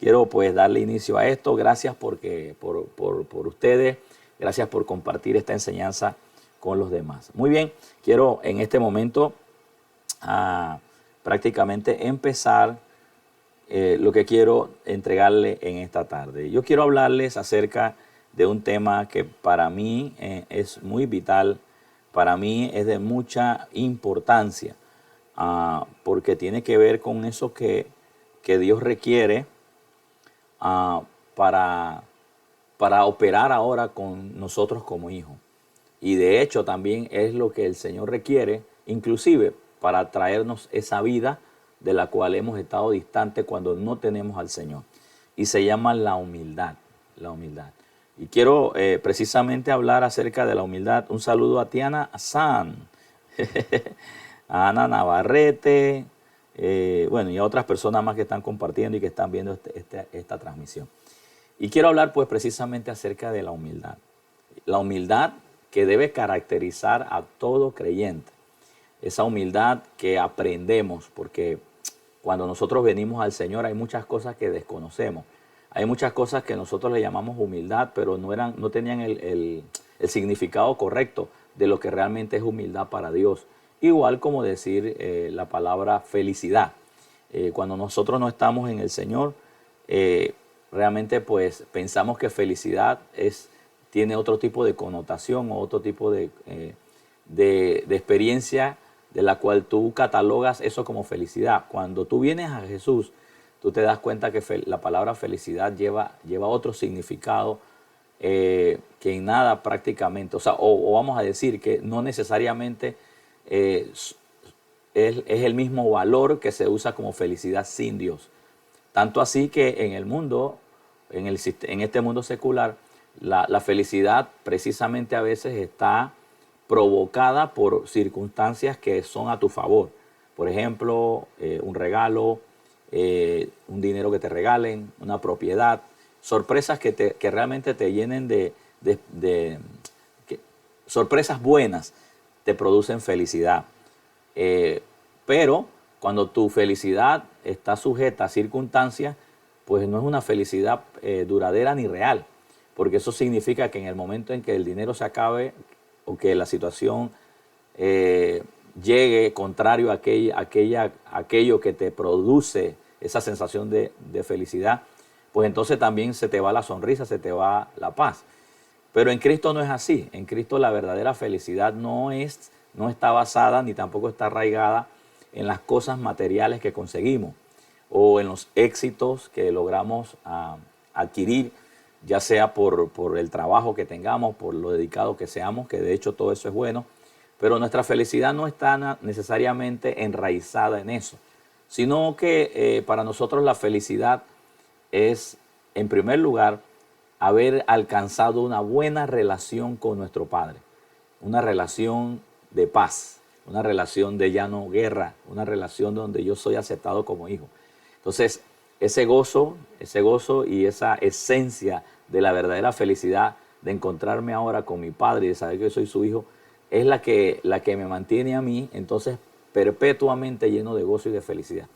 quiero pues darle inicio a esto. Gracias por ustedes, gracias por compartir esta enseñanza con los demás. Muy bien, quiero en este momento prácticamente empezar lo que quiero entregarle en esta tarde. Yo quiero hablarles acerca de un tema que para mí es muy vital, para mí es de mucha importancia, porque tiene que ver con eso que Dios requiere uh, para, para operar ahora con nosotros como hijos. Y de hecho también es lo que el Señor requiere, inclusive para traernos esa vida de la cual hemos estado distantes cuando no tenemos al Señor. Y se llama la humildad, la humildad. Y quiero precisamente hablar acerca de la humildad. Un saludo a Tiana San, a Ana Navarrete, bueno, y a otras personas más que están compartiendo y que están viendo esta transmisión. Y quiero hablar pues precisamente acerca de la humildad. La humildad que debe caracterizar a todo creyente. Esa humildad que aprendemos, porque cuando nosotros venimos al Señor hay muchas cosas que desconocemos. Hay muchas cosas que nosotros le llamamos humildad, pero no tenían el significado correcto de lo que realmente es humildad para Dios. Igual como decir la palabra felicidad. Cuando nosotros no estamos en el Señor, realmente pues pensamos que felicidad tiene otro tipo de connotación o otro tipo de experiencia de la cual tú catalogas eso como felicidad. Cuando tú vienes a Jesús, tú te das cuenta que la palabra felicidad lleva otro significado que en nada prácticamente, o vamos a decir que no necesariamente es el mismo valor que se usa como felicidad sin Dios. Tanto así que en el mundo, en este mundo secular, la felicidad precisamente a veces está provocada por circunstancias que son a tu favor. Por ejemplo, un regalo, un dinero que te regalen, una propiedad, sorpresas que realmente te llenen sorpresas buenas te producen felicidad. Pero cuando tu felicidad está sujeta a circunstancias, pues no es una felicidad duradera ni real, porque eso significa que en el momento en que el dinero se acabe o que la situación llegue contrario a aquello que te produce esa sensación de felicidad, pues entonces también se te va la sonrisa, se te va la paz. Pero en Cristo no es así. En Cristo la verdadera felicidad no está basada ni tampoco está arraigada en las cosas materiales que conseguimos o en los éxitos que logramos adquirir, ya sea por el trabajo que tengamos, por lo dedicado que seamos, que de hecho todo eso es bueno, pero nuestra felicidad no está necesariamente enraizada en eso, sino que para nosotros la felicidad es, en primer lugar, haber alcanzado una buena relación con nuestro Padre, una relación de paz, una relación de ya no guerra, una relación donde yo soy aceptado como hijo. Entonces, ese gozo y esa esencia de la verdadera felicidad de encontrarme ahora con mi Padre y de saber que yo soy su hijo, es la que me mantiene a mí, entonces, perpetuamente lleno de gozo y de felicidad.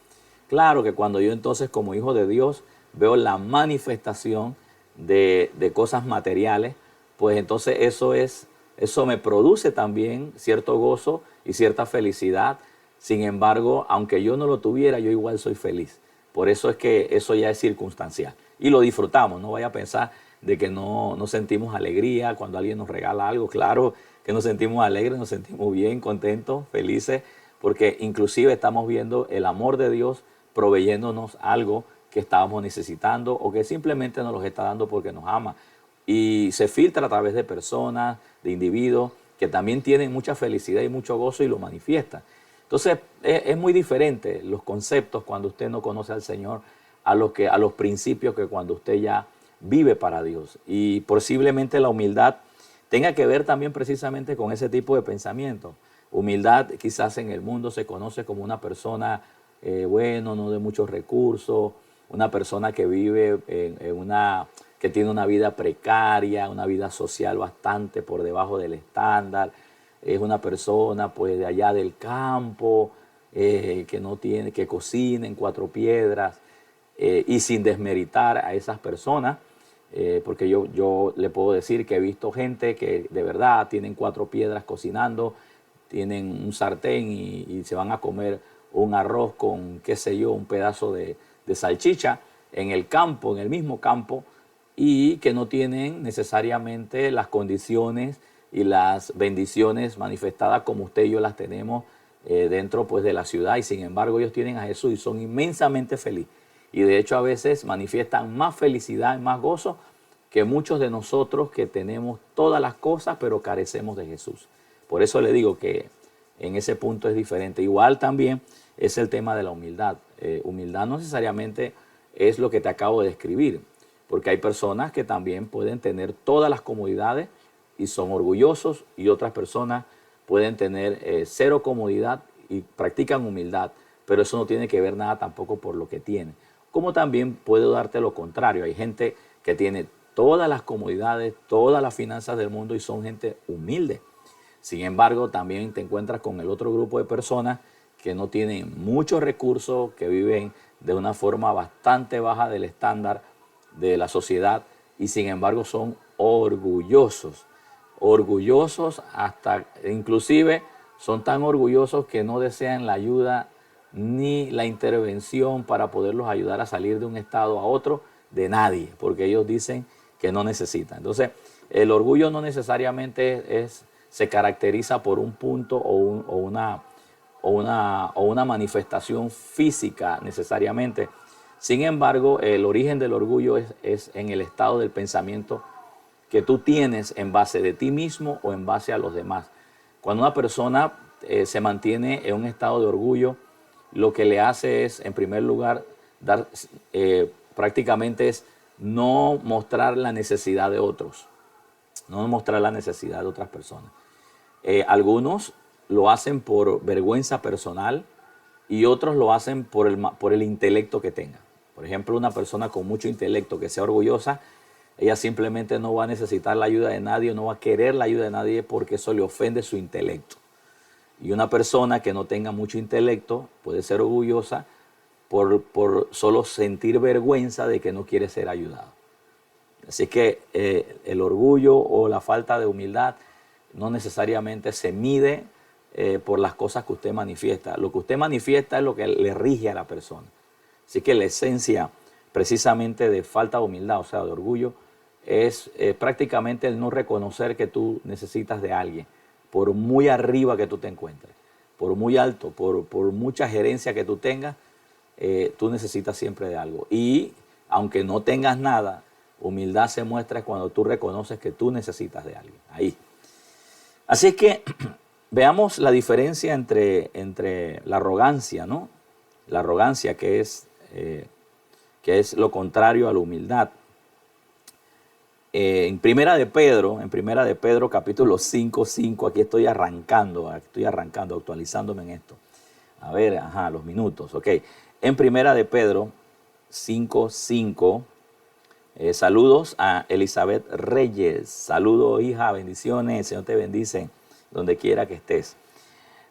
Claro que cuando yo entonces como hijo de Dios veo la manifestación de cosas materiales, pues entonces eso me produce también cierto gozo y cierta felicidad. Sin embargo, aunque yo no lo tuviera, yo igual soy feliz. Por eso es que eso ya es circunstancial. Y lo disfrutamos, no vaya a pensar de que no sentimos alegría cuando alguien nos regala algo. Claro que nos sentimos alegres, nos sentimos bien, contentos, felices, porque inclusive estamos viendo el amor de Dios proveyéndonos algo que estábamos necesitando o que simplemente nos los está dando porque nos ama. Y se filtra a través de personas, de individuos que también tienen mucha felicidad y mucho gozo y lo manifiestan. Entonces es muy diferente los conceptos cuando usted no conoce al Señor a los principios que cuando usted ya vive para Dios. Y posiblemente la humildad tenga que ver también precisamente con ese tipo de pensamiento. Humildad quizás en el mundo se conoce como una persona bueno, no de muchos recursos, una persona que vive que tiene una vida precaria, una vida social bastante por debajo del estándar. Es una persona pues de allá del campo, que no tiene, que cocina en cuatro piedras. y sin desmeritar a esas personas, porque yo le puedo decir que he visto gente que de verdad tienen 4 piedras cocinando, tienen un sartén y se van a comer un arroz con, qué sé yo, un pedazo de salchicha en el campo, en el mismo campo, y que no tienen necesariamente las condiciones y las bendiciones manifestadas como usted y yo las tenemos dentro pues de la ciudad, y sin embargo ellos tienen a Jesús y son inmensamente felices. Y de hecho a veces manifiestan más felicidad y más gozo que muchos de nosotros que tenemos todas las cosas pero carecemos de Jesús. Por eso le digo que en ese punto es diferente. Igual también es el tema de la humildad. Humildad no necesariamente es lo que te acabo de describir, porque hay personas que también pueden tener todas las comodidades y son orgullosos, y otras personas pueden tener cero comodidad y practican humildad, pero eso no tiene que ver nada tampoco por lo que tienen. Como también puedo darte lo contrario. Hay gente que tiene todas las comodidades, todas las finanzas del mundo y son gente humilde. Sin embargo, también te encuentras con el otro grupo de personas que no tienen muchos recursos, que viven de una forma bastante baja del estándar de la sociedad y sin embargo son orgullosos. Orgullosos hasta, inclusive son tan orgullosos que no desean la ayuda ni la intervención para poderlos ayudar a salir de un estado a otro de nadie, porque ellos dicen que no necesitan. Entonces, el orgullo no necesariamente se caracteriza por un punto o una manifestación física necesariamente. Sin embargo, el origen del orgullo es en el estado del pensamiento que tú tienes en base de ti mismo o en base a los demás. Cuando una persona se mantiene en un estado de orgullo, lo que le hace es, en primer lugar, prácticamente es no mostrar la necesidad de otros, no mostrar la necesidad de otras personas. Algunos lo hacen por vergüenza personal y otros lo hacen por el intelecto que tengan. Por ejemplo, una persona con mucho intelecto que sea orgullosa, ella simplemente no va a necesitar la ayuda de nadie, no va a querer la ayuda de nadie porque eso le ofende su intelecto. Y una persona que no tenga mucho intelecto puede ser orgullosa por solo sentir vergüenza de que no quiere ser ayudado. Así que el orgullo o la falta de humildad no necesariamente se mide por las cosas que usted manifiesta. Lo que usted manifiesta es lo que le rige a la persona. Así que la esencia precisamente de falta de humildad, o sea, de orgullo, es prácticamente el no reconocer que tú necesitas de alguien, por muy arriba que tú te encuentres, por muy alto, por mucha gerencia que tú tengas, tú necesitas siempre de algo. Y aunque no tengas nada, humildad se muestra cuando tú reconoces que tú necesitas de alguien. Ahí. Así que veamos la diferencia entre la arrogancia, ¿no? La arrogancia que es lo contrario a la humildad. En Primera de Pedro capítulo 5:5, aquí estoy arrancando, actualizándome en esto. A ver, los minutos, ok. En Primera de Pedro 5:5, saludos a Elizabeth Reyes. Saludos, hija, bendiciones, el Señor te bendice donde quiera que estés.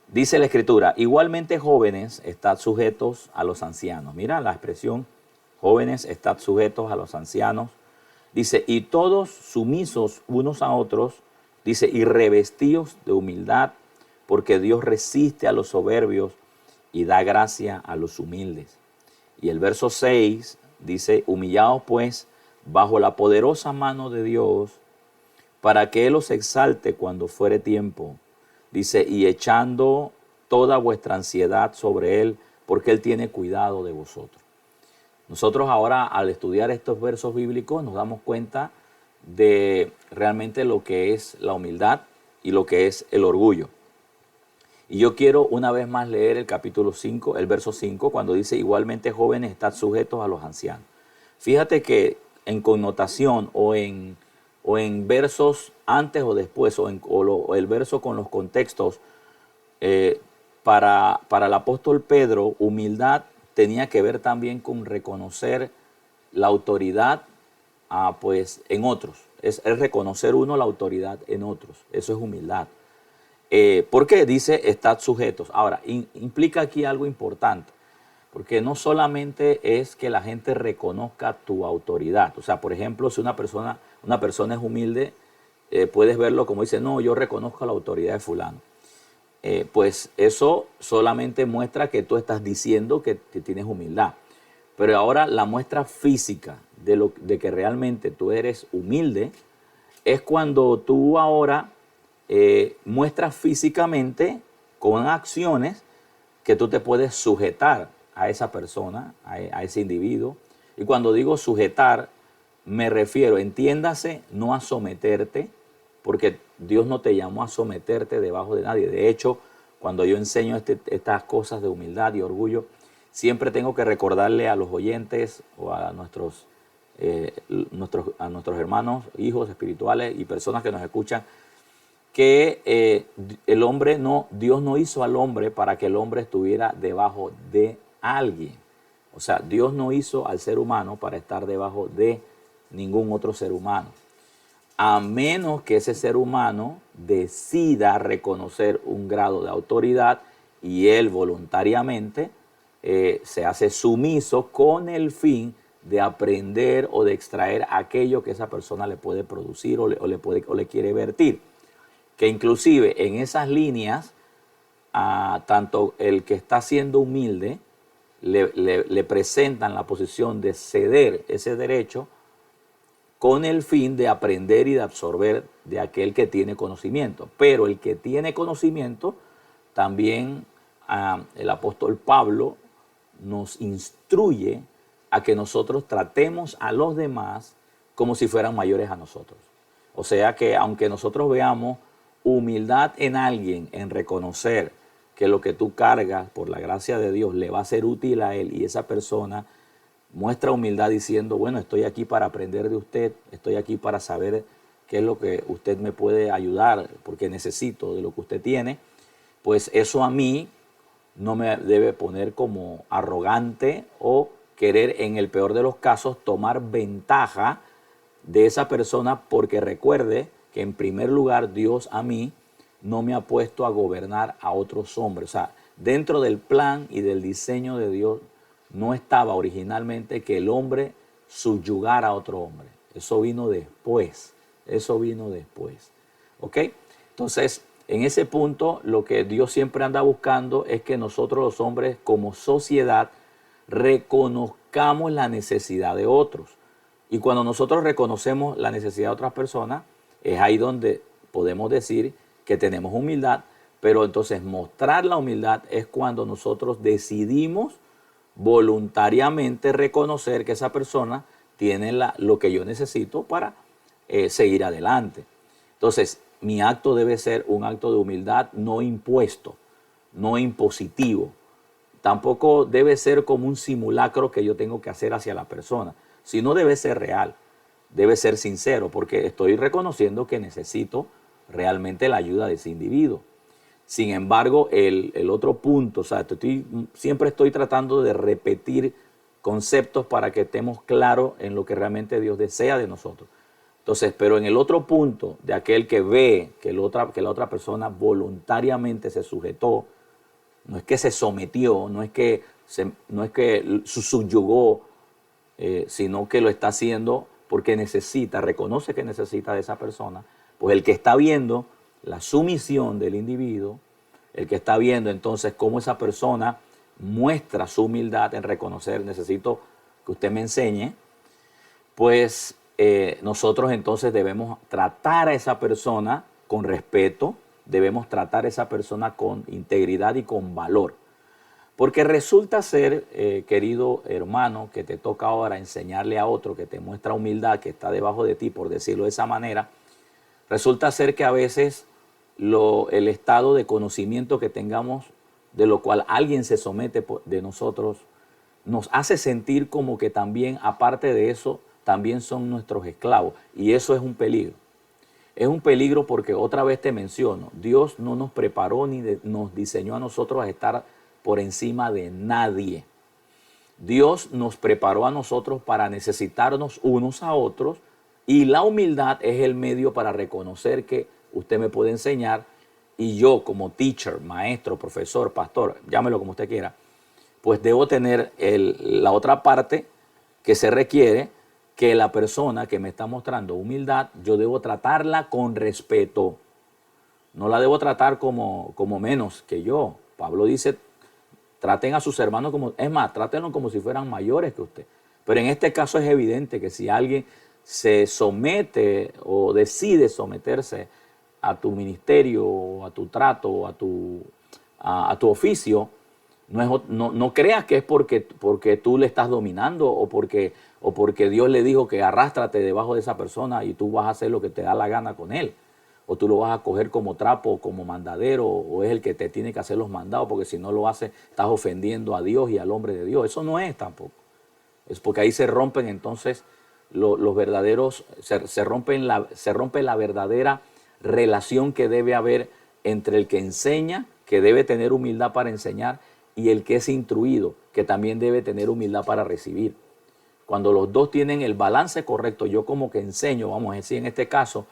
Dice la Escritura, igualmente jóvenes, estad sujetos a los ancianos. Mira la expresión, jóvenes, estad sujetos a los ancianos. Dice, y todos sumisos unos a otros, dice, y revestidos de humildad, porque Dios resiste a los soberbios y da gracia a los humildes. Y el verso 6 dice, humillaos pues bajo la poderosa mano de Dios, para que Él os exalte cuando fuere tiempo. Dice, y echando toda vuestra ansiedad sobre Él, porque Él tiene cuidado de vosotros. Nosotros ahora, al estudiar estos versos bíblicos, nos damos cuenta de realmente lo que es la humildad y lo que es el orgullo. Y yo quiero una vez más leer el capítulo 5, el verso 5, cuando dice, igualmente jóvenes, estad sujetos a los ancianos. Fíjate que en connotación o en versos antes o después, o el verso con los contextos, para el apóstol Pedro, humildad tenía que ver también con reconocer la autoridad pues, en otros. Es reconocer uno la autoridad en otros. Eso es humildad. ¿Por qué dice estad sujetos? Ahora, implica aquí algo importante. Porque no solamente es que la gente reconozca tu autoridad. O sea, por ejemplo, si una persona es humilde, puedes verlo como dice, no, yo reconozco la autoridad de fulano. Pues eso solamente muestra que tú estás diciendo que tienes humildad. Pero ahora la muestra física de que realmente tú eres humilde es cuando tú ahora muestras físicamente con acciones que tú te puedes sujetar a esa persona, a ese individuo. Y cuando digo sujetar, me refiero, entiéndase, no a someterte, porque Dios no te llamó a someterte debajo de nadie. De hecho, cuando yo enseño estas cosas de humildad y orgullo, siempre tengo que recordarle a los oyentes o a nuestros hermanos, hijos espirituales y personas que nos escuchan, que Dios no hizo al hombre para que el hombre estuviera debajo de alguien. O sea, Dios no hizo al ser humano para estar debajo de ningún otro ser humano. A menos que ese ser humano decida reconocer un grado de autoridad y él voluntariamente se hace sumiso con el fin de aprender o de extraer aquello que esa persona le puede producir o le quiere vertir. Que inclusive en esas líneas, tanto el que está siendo humilde le presentan la posición de ceder ese derecho con el fin de aprender y de absorber de aquel que tiene conocimiento. Pero el que tiene conocimiento, también el apóstol Pablo nos instruye a que nosotros tratemos a los demás como si fueran mayores a nosotros. O sea que aunque nosotros veamos humildad en alguien, en reconocer que lo que tú cargas por la gracia de Dios le va a ser útil a él y esa persona muestra humildad diciendo, bueno, estoy aquí para aprender de usted, estoy aquí para saber qué es lo que usted me puede ayudar porque necesito de lo que usted tiene, pues eso a mí no me debe poner como arrogante o querer en el peor de los casos tomar ventaja de esa persona porque recuerde que en primer lugar Dios a mí no me ha puesto a gobernar a otros hombres. O sea, dentro del plan y del diseño de Dios no estaba originalmente que el hombre subyugara a otro hombre. Eso vino después. Eso vino después. ¿Ok? Entonces, en ese punto, lo que Dios siempre anda buscando es que nosotros los hombres como sociedad reconozcamos la necesidad de otros. Y cuando nosotros reconocemos la necesidad de otras personas, es ahí donde podemos decir que tenemos humildad, pero entonces mostrar la humildad es cuando nosotros decidimos voluntariamente reconocer que esa persona tiene lo que yo necesito para seguir adelante. Entonces, mi acto debe ser un acto de humildad no impuesto, no impositivo. Tampoco debe ser como un simulacro que yo tengo que hacer hacia la persona, sino debe ser real, debe ser sincero, porque estoy reconociendo que necesito realmente la ayuda de ese individuo. Sin embargo, el otro punto, o sea, siempre estoy tratando de repetir conceptos para que estemos claros en lo que realmente Dios desea de nosotros. Entonces, pero en el otro punto de aquel que ve que la otra persona voluntariamente se sujetó, no es que se sometió, no es que subyugó, sino que lo está haciendo porque reconoce que necesita de esa persona, pues el que está viendo la sumisión del individuo, el que está viendo entonces cómo esa persona muestra su humildad en reconocer, necesito que usted me enseñe, pues nosotros entonces debemos tratar a esa persona con respeto, debemos tratar a esa persona con integridad y con valor. Porque resulta ser, querido hermano, que te toca ahora enseñarle a otro que te muestra humildad, que está debajo de ti, por decirlo de esa manera, resulta ser que a veces el estado de conocimiento que tengamos, de lo cual alguien se somete de nosotros, nos hace sentir como que también, aparte de eso, también son nuestros esclavos. Y eso es un peligro. Es un peligro porque otra vez te menciono, Dios no nos preparó ni nos diseñó a nosotros a estar por encima de nadie. Dios nos preparó a nosotros para necesitarnos unos a otros y la humildad es el medio para reconocer que usted me puede enseñar y yo como teacher, maestro, profesor, pastor, llámelo como usted quiera, pues debo tener la otra parte que se requiere, que la persona que me está mostrando humildad, yo debo tratarla con respeto. No la debo tratar como menos que yo. Pablo dice, traten a sus hermanos como, es más, trátenlos como si fueran mayores que usted. Pero en este caso es evidente que si alguien se somete o decide someterse a tu ministerio, o a tu trato, o a tu oficio, no creas que es porque tú le estás dominando o porque Dios le dijo que arrástrate debajo de esa persona y tú vas a hacer lo que te da la gana con él. O tú lo vas a coger como trapo, o como mandadero, o es el que te tiene que hacer los mandados, porque si no lo haces, estás ofendiendo a Dios y al hombre de Dios. Eso no es tampoco. Es porque ahí se rompen entonces los verdaderos, se rompe la verdadera relación que debe haber entre el que enseña, que debe tener humildad para enseñar, y el que es instruido, que también debe tener humildad para recibir. Cuando los dos tienen el balance correcto, yo como que enseño, vamos a decir en este caso,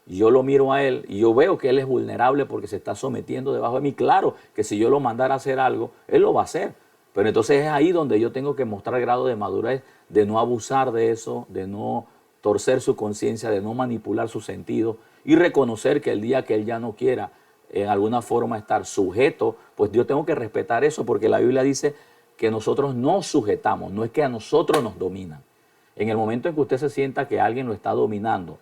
yo lo miro a él y yo veo que él es vulnerable porque se está sometiendo debajo de mí. Claro que si yo lo mandara a hacer algo, él lo va a hacer. Pero entonces es ahí donde yo tengo que mostrar grado de madurez, de no abusar de eso, de no torcer su conciencia, de no manipular su sentido y reconocer que el día que él ya no quiera en alguna forma estar sujeto, pues yo tengo que respetar eso porque la Biblia dice que nosotros nos sujetamos, no es que a nosotros nos dominan. En el momento en que usted se sienta que alguien lo está dominando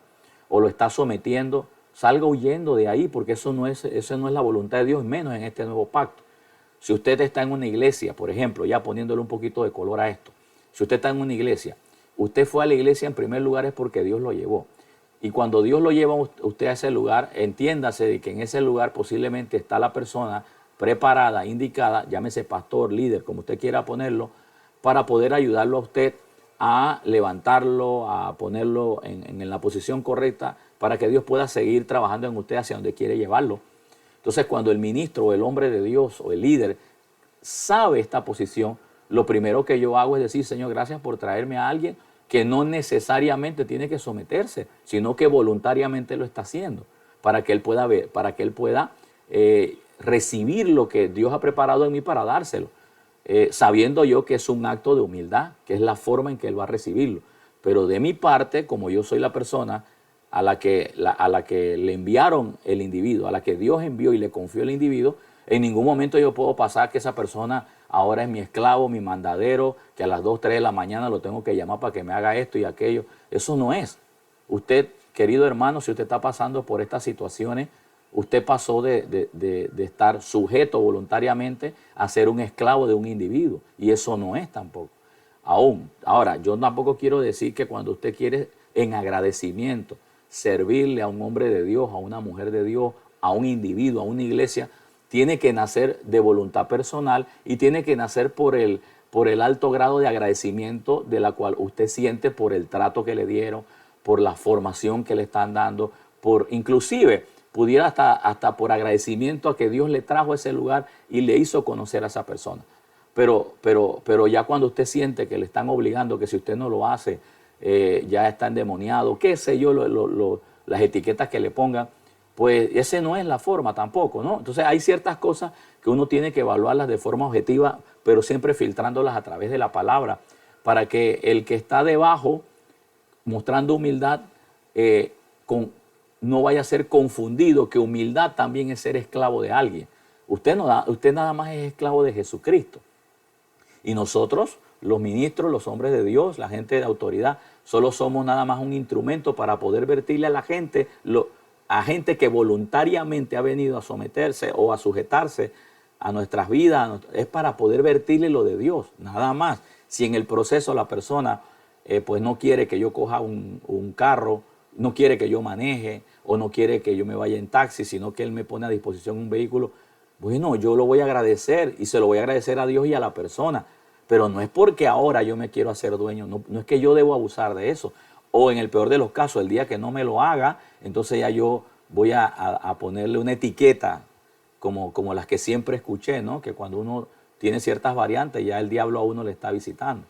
o lo está sometiendo, salga huyendo de ahí porque eso no es la voluntad de Dios, menos en este nuevo pacto. Si usted está en una iglesia, por ejemplo, ya poniéndole un poquito de color a esto, si usted está en una iglesia, usted fue a la iglesia en primer lugar es porque Dios lo llevó. Y cuando Dios lo lleva a usted a ese lugar, entiéndase de que en ese lugar posiblemente está la persona preparada, indicada, llámese pastor, líder, como usted quiera ponerlo, para poder ayudarlo a usted a levantarlo, a ponerlo en la posición correcta para que Dios pueda seguir trabajando en usted hacia donde quiere llevarlo. Entonces, cuando el ministro o el hombre de Dios o el líder sabe esta posición, lo primero que yo hago es decir, Señor, gracias por traerme a alguien que no necesariamente tiene que someterse, sino que voluntariamente lo está haciendo, para que él pueda ver, para que él pueda recibir lo que Dios ha preparado en mí para dárselo, sabiendo yo que es un acto de humildad, que es la forma en que él va a recibirlo. Pero de mi parte, como yo soy la persona a la que le enviaron el individuo, a la que Dios envió y le confió el individuo, en ningún momento yo puedo pasar que esa persona ahora es mi esclavo, mi mandadero, que a las 2, 3 de la mañana lo tengo que llamar para que me haga esto y aquello. Eso no es. Usted, querido hermano, si usted está pasando por estas situaciones, usted pasó de estar sujeto voluntariamente a ser un esclavo de un individuo. Y eso no es tampoco. Ahora, yo tampoco quiero decir que cuando usted quiere en agradecimiento servirle a un hombre de Dios, a una mujer de Dios, a un individuo, a una iglesia, tiene que nacer de voluntad personal y tiene que nacer por el alto grado de agradecimiento de la cual usted siente por el trato que le dieron, por la formación que le están dando, inclusive pudiera hasta por agradecimiento a que Dios le trajo a ese lugar y le hizo conocer a esa persona. Pero ya cuando usted siente que le están obligando, que si usted no lo hace, ya está endemoniado, qué sé yo, las etiquetas que le pongan, pues esa no es la forma tampoco, ¿no? Entonces hay ciertas cosas que uno tiene que evaluarlas de forma objetiva, pero siempre filtrándolas a través de la palabra, para que el que está debajo, mostrando humildad, no vaya a ser confundido, que humildad también es ser esclavo de alguien. Usted nada más es esclavo de Jesucristo. Y nosotros, los ministros, los hombres de Dios, la gente de autoridad, solo somos nada más un instrumento para poder vertirle a la gente, a gente que voluntariamente ha venido a someterse o a sujetarse a nuestras vidas, es para poder vertirle lo de Dios, nada más. Si en el proceso la persona pues no quiere que yo coja un carro, no quiere que yo maneje o no quiere que yo me vaya en taxi, sino que él me pone a disposición un vehículo, bueno, yo lo voy a agradecer y se lo voy a agradecer a Dios y a la persona, pero no es porque ahora yo me quiero hacer dueño, no es que yo debo abusar de eso. O en el peor de los casos, el día que no me lo haga, entonces ya yo voy a ponerle una etiqueta como las que siempre escuché, ¿no? Que cuando uno tiene ciertas variantes, ya el diablo a uno le está visitando.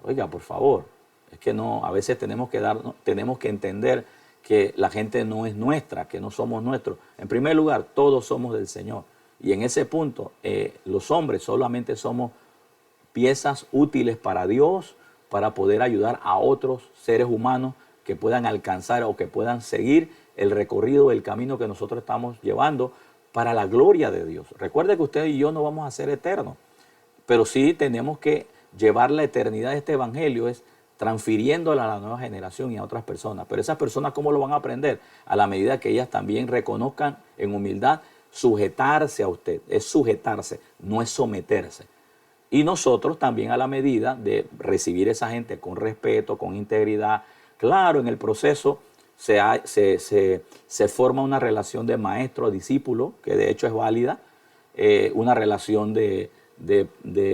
Oiga, por favor, es que no, a veces tenemos que entender que la gente no es nuestra, que no somos nuestros. En primer lugar, todos somos del Señor. Y en ese punto, los hombres solamente somos piezas útiles para Dios, para poder ayudar a otros seres humanos que puedan alcanzar o que puedan seguir el recorrido, el camino que nosotros estamos llevando para la gloria de Dios. Recuerde que usted y yo no vamos a ser eternos, pero sí tenemos que llevar la eternidad de este evangelio, es transfiriéndola a la nueva generación y a otras personas. Pero esas personas, ¿cómo lo van a aprender? A la medida que ellas también reconozcan en humildad sujetarse a usted. Es sujetarse, no es someterse. Y nosotros también a la medida de recibir a esa gente con respeto, con integridad. Claro, en el proceso se forma una relación de maestro a discípulo, que de hecho es válida, una relación de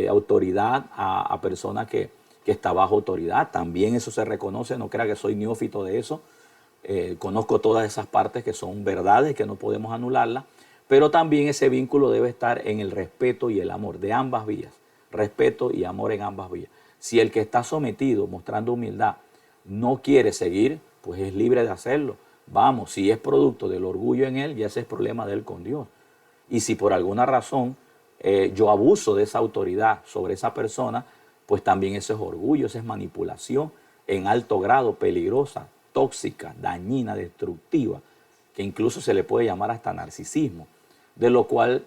autoridad a persona que está bajo autoridad. También eso se reconoce, no crea que soy neófito de eso. Conozco todas esas partes que son verdades, que no podemos anularlas, pero también ese vínculo debe estar en el respeto y el amor de ambas vías. Respeto y amor en ambas vías. Si el que está sometido, mostrando humildad, no quiere seguir, pues es libre de hacerlo. Vamos, si es producto del orgullo en él, ya ese es problema de él con Dios. Y si por alguna razón yo abuso de esa autoridad sobre esa persona, pues también eso es orgullo, eso es manipulación en alto grado, peligrosa, tóxica, dañina, destructiva, que incluso se le puede llamar hasta narcisismo, de lo cual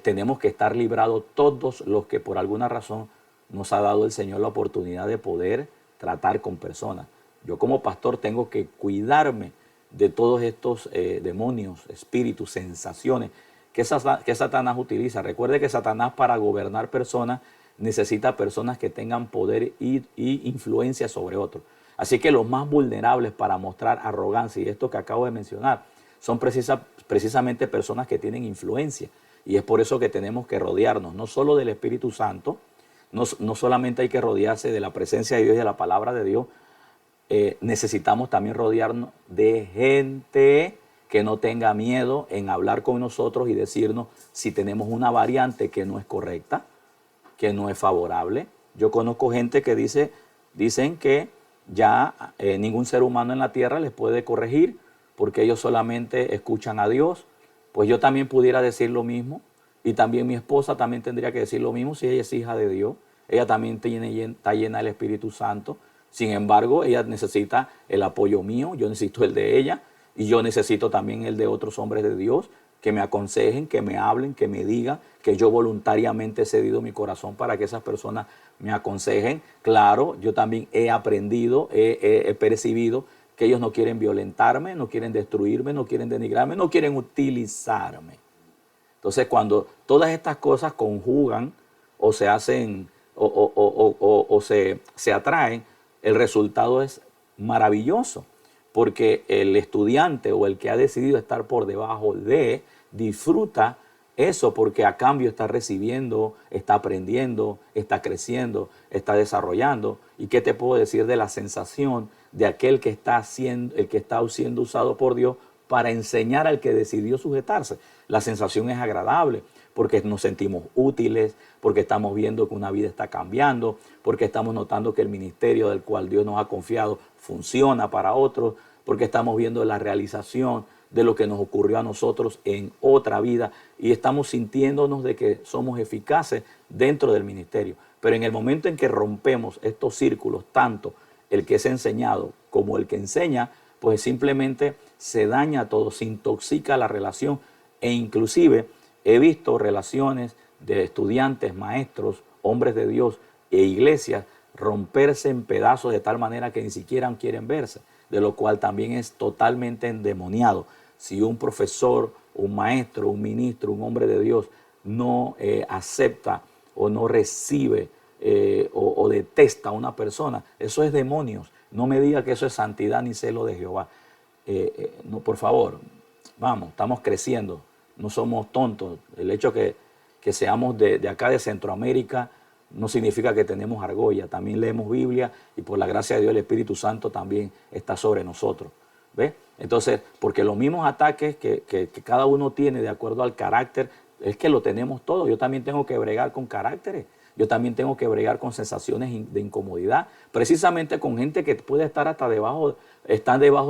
tenemos que estar librados todos los que por alguna razón nos ha dado el Señor la oportunidad de poder tratar con personas. Yo como pastor tengo que cuidarme de todos estos demonios, espíritus, sensaciones que Satanás utiliza. Recuerde que Satanás, para gobernar personas, necesita personas que tengan poder y influencia sobre otros. Así que los más vulnerables para mostrar arrogancia, y esto que acabo de mencionar, son precisamente personas que tienen influencia. Y es por eso que tenemos que rodearnos no solo del Espíritu Santo, no solamente hay que rodearse de la presencia de Dios y de la palabra de Dios, necesitamos también rodearnos de gente que no tenga miedo en hablar con nosotros y decirnos si tenemos una variante que no es correcta, que no es favorable. Yo conozco gente que dicen que ya ningún ser humano en la tierra les puede corregir porque ellos solamente escuchan a Dios. Pues yo también pudiera decir lo mismo, y también mi esposa también tendría que decir lo mismo si ella es hija de Dios. Ella también está llena del Espíritu Santo. Sin embargo, ella necesita el apoyo mío, yo necesito el de ella, y yo necesito también el de otros hombres de Dios que me aconsejen, que me hablen, que me digan, que yo voluntariamente he cedido mi corazón para que esas personas me aconsejen. Claro, yo también he aprendido, he percibido que ellos no quieren violentarme, no quieren destruirme, no quieren denigrarme, no quieren utilizarme. Entonces, cuando todas estas cosas conjugan o se hacen o se atraen, el resultado es maravilloso, porque el estudiante o el que ha decidido estar por debajo de disfruta eso, porque a cambio está recibiendo, está aprendiendo, está creciendo, está desarrollando. ¿Y qué te puedo decir de la sensación de aquel que está siendo usado por Dios para enseñar al que decidió sujetarse? La sensación es agradable, porque nos sentimos útiles, porque estamos viendo que una vida está cambiando, porque estamos notando que el ministerio del cual Dios nos ha confiado funciona para otros, porque estamos viendo la realización de lo que nos ocurrió a nosotros en otra vida y estamos sintiéndonos de que somos eficaces dentro del ministerio. Pero en el momento en que rompemos estos círculos, tanto el que es enseñado como el que enseña, pues simplemente se daña todo, se intoxica la relación, e inclusive he visto relaciones de estudiantes, maestros, hombres de Dios e iglesias romperse en pedazos de tal manera que ni siquiera quieren verse, de lo cual también es totalmente endemoniado. Si un profesor, un maestro, un ministro, un hombre de Dios no acepta o no recibe o detesta a una persona, eso es demonios. No me diga que eso es santidad ni celo de Jehová. No, por favor, vamos, estamos creciendo, no somos tontos. El hecho que seamos de acá de Centroamérica no significa que tenemos argolla. También leemos Biblia y por la gracia de Dios el Espíritu Santo también está sobre nosotros. ¿Ves? Entonces, porque los mismos ataques que cada uno tiene de acuerdo al carácter, es que lo tenemos todo. Yo también tengo que bregar con caracteres. Yo también tengo que bregar con sensaciones de incomodidad, precisamente con gente que puede estar hasta debajo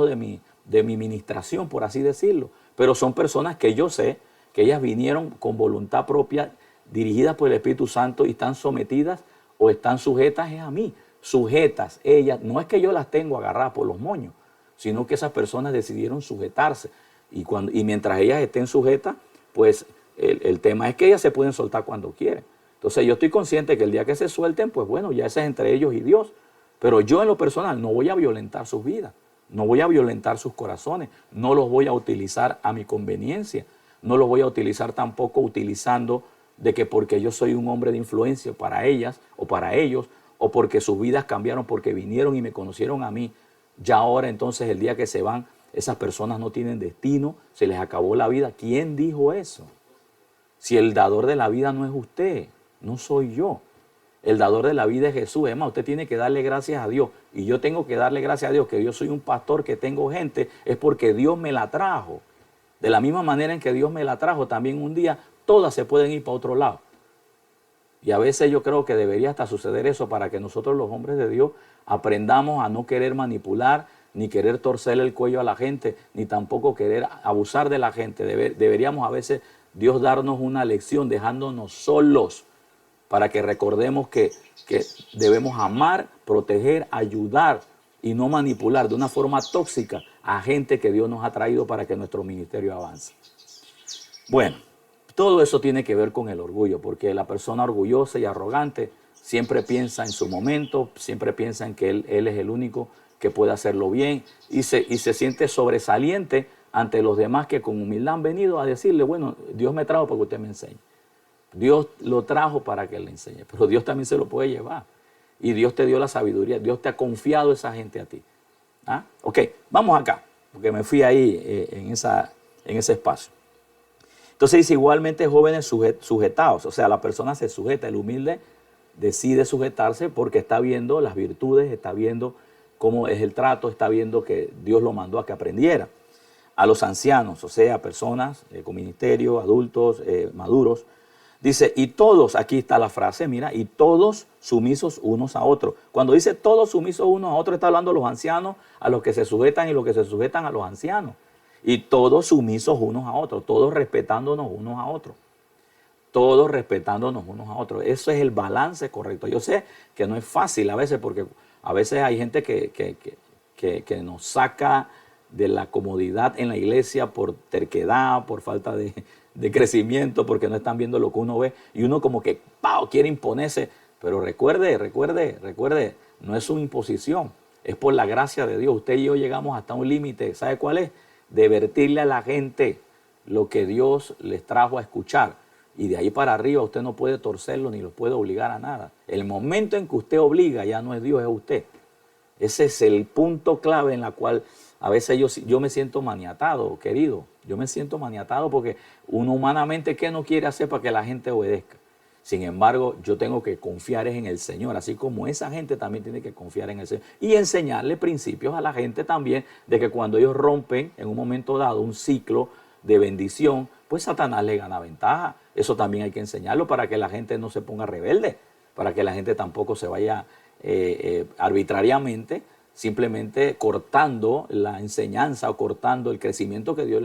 de mi ministración, por así decirlo. Pero son personas que yo sé que ellas vinieron con voluntad propia, dirigidas por el Espíritu Santo y están sometidas o están sujetas es a mí. Sujetas, ellas, no es que yo las tengo agarradas por los moños, sino que esas personas decidieron sujetarse. Y mientras ellas estén sujetas, pues el tema es que ellas se pueden soltar cuando quieren. Entonces yo estoy consciente que el día que se suelten, pues bueno, ya ese es entre ellos y Dios. Pero yo en lo personal no voy a violentar sus vidas, no voy a violentar sus corazones, no los voy a utilizar a mi conveniencia, no los voy a utilizar tampoco utilizando de que porque yo soy un hombre de influencia para ellas o para ellos, o porque sus vidas cambiaron porque vinieron y me conocieron a mí. Ya ahora entonces el día que se van, esas personas no tienen destino, se les acabó la vida. ¿Quién dijo eso? Si el dador de la vida no es usted, no soy yo. El dador de la vida es Jesús. Además, usted tiene que darle gracias a Dios. Y yo tengo que darle gracias a Dios que yo soy un pastor, que tengo gente, es porque Dios me la trajo. De la misma manera en que Dios me la trajo, también un día todas se pueden ir para otro lado. Y a veces yo creo que debería hasta suceder eso para que nosotros los hombres de Dios aprendamos a no querer manipular, ni querer torcerle el cuello a la gente, ni tampoco querer abusar de la gente. Deberíamos a veces Dios darnos una lección dejándonos solos para que recordemos que debemos amar, proteger, ayudar y no manipular de una forma tóxica a gente que Dios nos ha traído para que nuestro ministerio avance. Bueno, todo eso tiene que ver con el orgullo, porque la persona orgullosa y arrogante siempre piensa en su momento, siempre piensa en que él es el único que puede hacerlo bien y se siente sobresaliente ante los demás que con humildad han venido a decirle, bueno, Dios me trajo para que usted me enseñe. Dios lo trajo para que le enseñe, pero Dios también se lo puede llevar. Y Dios te dio la sabiduría, Dios te ha confiado esa gente a ti. ¿Ah? Ok, vamos acá, porque me fui ahí en ese espacio. Entonces dice, igualmente jóvenes sujetados, o sea, la persona se sujeta, el humilde decide sujetarse porque está viendo las virtudes, está viendo cómo es el trato, está viendo que Dios lo mandó a que aprendiera. A los ancianos, o sea, personas con ministerio, adultos, maduros. Dice, y todos, aquí está la frase, mira, y todos sumisos unos a otros. Cuando dice todos sumisos unos a otros, está hablando de los ancianos, a los que se sujetan y los que se sujetan a los ancianos. Y todos sumisos unos a otros, todos respetándonos unos a otros. Todos respetándonos unos a otros. Eso es el balance correcto. Yo sé que no es fácil a veces, porque a veces hay gente que nos saca de la comodidad en la iglesia por terquedad, por falta de crecimiento, porque no están viendo lo que uno ve, y uno como que ¡pau!, quiere imponerse. Pero recuerde, no es una imposición, es por la gracia de Dios. Usted y yo llegamos hasta un límite, ¿sabe cuál es? De vertirle a la gente lo que Dios les trajo a escuchar. Y de ahí para arriba usted no puede torcerlo ni lo puede obligar a nada. El momento en que usted obliga ya no es Dios, es usted. Ese es el punto clave en la cual a veces yo me siento maniatado, querido. Yo me siento maniatado porque uno humanamente, ¿qué no quiere hacer para que la gente obedezca? Sin embargo, yo tengo que confiar en el Señor, así como esa gente también tiene que confiar en el Señor. Y enseñarle principios a la gente también de que cuando ellos rompen en un momento dado un ciclo de bendición, pues Satanás le gana ventaja. Eso también hay que enseñarlo para que la gente no se ponga rebelde, para que la gente tampoco se vaya arbitrariamente, simplemente cortando la enseñanza o cortando el crecimiento que Dios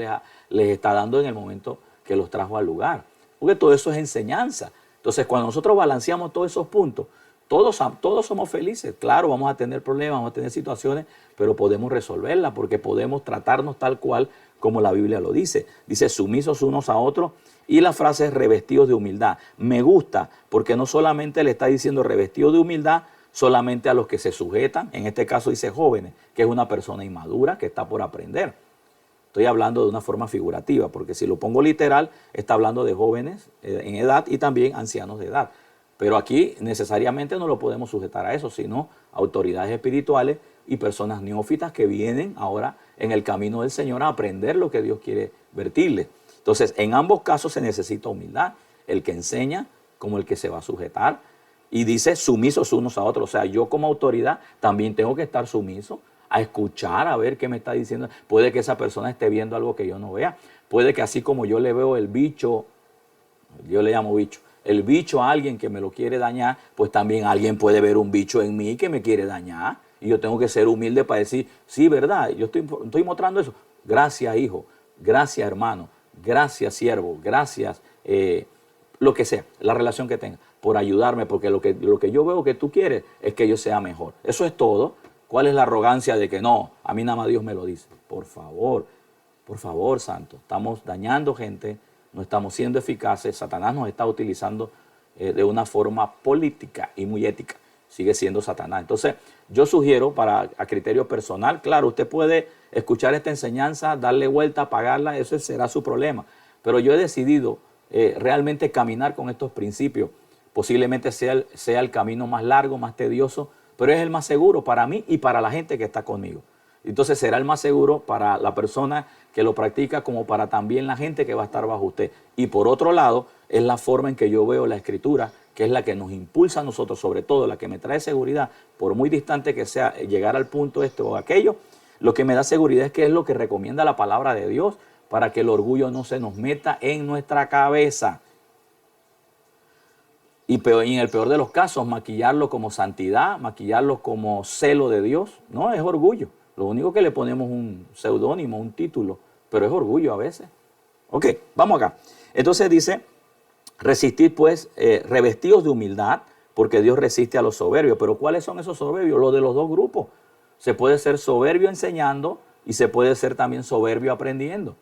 les está dando en el momento que los trajo al lugar. Porque todo eso es enseñanza. Entonces, cuando nosotros balanceamos todos esos puntos, todos somos felices. Claro, vamos a tener problemas, vamos a tener situaciones, pero podemos resolverlas porque podemos tratarnos tal cual como la Biblia lo dice. Dice, sumisos unos a otros, y la frase es revestidos de humildad. Me gusta porque no solamente le está diciendo revestidos de humildad solamente a los que se sujetan, en este caso dice jóvenes, que es una persona inmadura que está por aprender. Estoy hablando de una forma figurativa, porque si lo pongo literal, está hablando de jóvenes en edad y también ancianos de edad. Pero aquí necesariamente no lo podemos sujetar a eso, sino autoridades espirituales y personas neófitas que vienen ahora en el camino del Señor a aprender lo que Dios quiere vertirles. Entonces, en ambos casos se necesita humildad, el que enseña como el que se va a sujetar. Y dice sumisos unos a otros. O sea, yo como autoridad también tengo que estar sumiso a escuchar, a ver qué me está diciendo. Puede que esa persona esté viendo algo que yo no vea. Puede que así como yo le veo el bicho, yo le llamo bicho, el bicho a alguien que me lo quiere dañar, pues también alguien puede ver un bicho en mí que me quiere dañar. Y yo tengo que ser humilde para decir, sí, verdad, yo estoy mostrando eso. Gracias, hijo. Gracias, hermano. Gracias, siervo. Gracias, lo que sea, la relación que tenga. por ayudarme, porque lo que yo veo que tú quieres es que yo sea mejor. Eso es todo. ¿Cuál es la arrogancia de que no, a mí nada más Dios me lo dice? Por favor, santo, estamos dañando gente, no estamos siendo eficaces, Satanás nos está utilizando de una forma política y muy ética, sigue siendo Satanás. Entonces, yo sugiero a criterio personal, claro, usted puede escuchar esta enseñanza, darle vuelta, apagarla, eso será su problema, pero yo he decidido realmente caminar con estos principios. Posiblemente sea el camino más largo, más tedioso, pero es el más seguro para mí y para la gente que está conmigo. Entonces será el más seguro para la persona que lo practica como para también la gente que va a estar bajo usted. Y por otro lado, es la forma en que yo veo la Escritura, que es la que nos impulsa a nosotros, sobre todo la que me trae seguridad, por muy distante que sea llegar al punto este o aquello, lo que me da seguridad es que es lo que recomienda la palabra de Dios para que el orgullo no se nos meta en nuestra cabeza. Y en el peor de los casos, maquillarlo como santidad, maquillarlo como celo de Dios. No, es orgullo. Lo único que le ponemos un seudónimo, un título, pero es orgullo a veces. Ok, vamos acá. Entonces dice, resistid pues, revestidos de humildad, porque Dios resiste a los soberbios. Pero ¿cuáles son esos soberbios? Los de los dos grupos. Se puede ser soberbio enseñando y se puede ser también soberbio aprendiendo.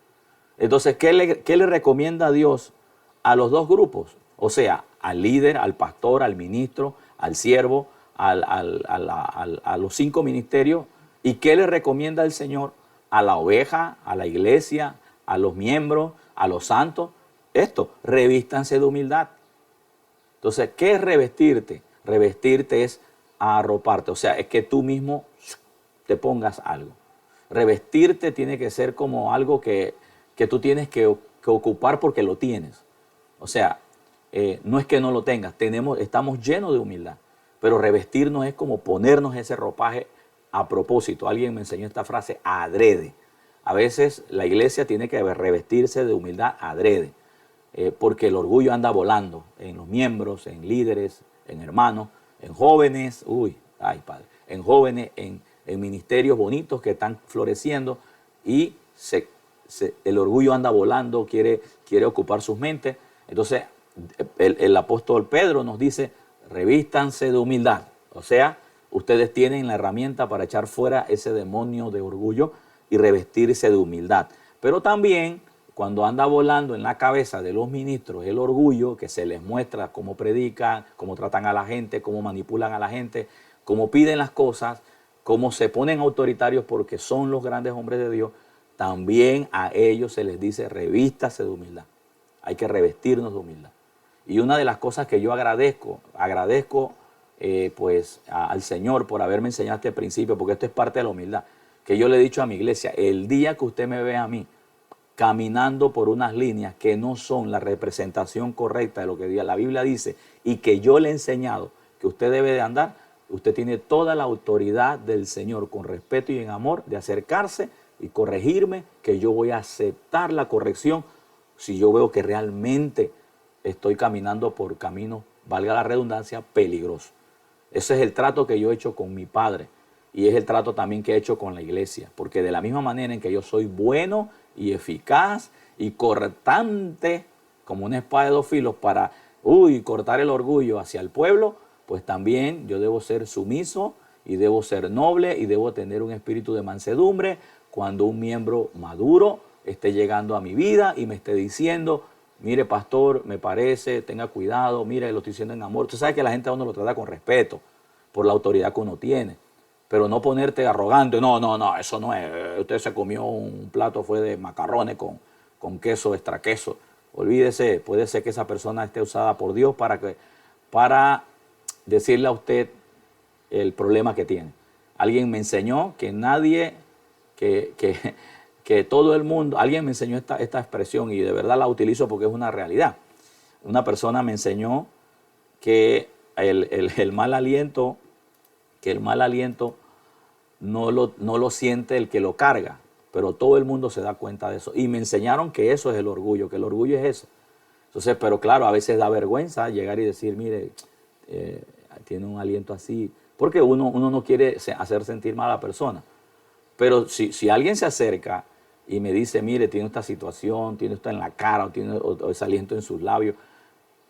Entonces, ¿qué le recomienda Dios a los dos grupos? O sea, al líder, al pastor, al ministro, al siervo, a los 5 ministerios. ¿Y qué le recomienda el Señor a la oveja, a la iglesia, a los miembros, a los santos? Esto, revístanse de humildad. Entonces, ¿qué es revestirte? Revestirte es arroparte, o sea, es que tú mismo te pongas algo. Revestirte tiene que ser como algo que tú tienes que ocupar porque lo tienes. O sea, no es que no lo tengas, estamos llenos de humildad, pero revestirnos es como ponernos ese ropaje a propósito. Alguien me enseñó esta frase, adrede. A veces la iglesia tiene que revestirse de humildad adrede, porque el orgullo anda volando en los miembros, en líderes, en hermanos, en jóvenes, en jóvenes, en ministerios bonitos que están floreciendo y el orgullo anda volando, quiere ocupar sus mentes. Entonces, el apóstol Pedro nos dice, revístanse de humildad. O sea, ustedes tienen la herramienta para echar fuera ese demonio de orgullo y revestirse de humildad. Pero también, cuando anda volando en la cabeza de los ministros el orgullo, que se les muestra cómo predican, cómo tratan a la gente, cómo manipulan a la gente, cómo piden las cosas, cómo se ponen autoritarios porque son los grandes hombres de Dios, también a ellos se les dice, revístase de humildad. Hay que revestirnos de humildad. Y una de las cosas que yo agradezco pues al Señor por haberme enseñado este principio, porque esto es parte de la humildad, que yo le he dicho a mi iglesia, el día que usted me vea a mí caminando por unas líneas que no son la representación correcta de lo que la Biblia dice y que yo le he enseñado que usted debe de andar, usted tiene toda la autoridad del Señor con respeto y en amor de acercarse y corregirme, que yo voy a aceptar la corrección si yo veo que realmente estoy caminando por caminos, valga la redundancia, peligrosos. Ese es el trato que yo he hecho con mi Padre y es el trato también que he hecho con la iglesia, porque de la misma manera en que yo soy bueno y eficaz y cortante como una espada de 2 filos para cortar el orgullo hacia el pueblo, pues también yo debo ser sumiso y debo ser noble y debo tener un espíritu de mansedumbre cuando un miembro maduro esté llegando a mi vida y me esté diciendo, mire pastor, me parece, tenga cuidado, mire, lo estoy diciendo en amor. Usted sabe que la gente a uno lo trata con respeto por la autoridad que uno tiene, pero no ponerte arrogante, no, eso no es, usted se comió un plato, fue de macarrones con queso, extra queso. Olvídese, puede ser que esa persona esté usada por Dios para decirle a usted el problema que tiene. Alguien me enseñó que nadie, que todo el mundo, alguien me enseñó esta expresión y de verdad la utilizo porque es una realidad. Una persona me enseñó que el mal aliento no lo siente el que lo carga, pero todo el mundo se da cuenta de eso. Y me enseñaron que eso es el orgullo, que el orgullo es eso. Entonces, pero claro, a veces da vergüenza llegar y decir, mire, tiene un aliento así, porque uno no quiere hacer sentir mal a la persona. Pero si alguien se acerca y me dice, mire, tiene esta situación, tiene esto en la cara, o tiene ese aliento en sus labios,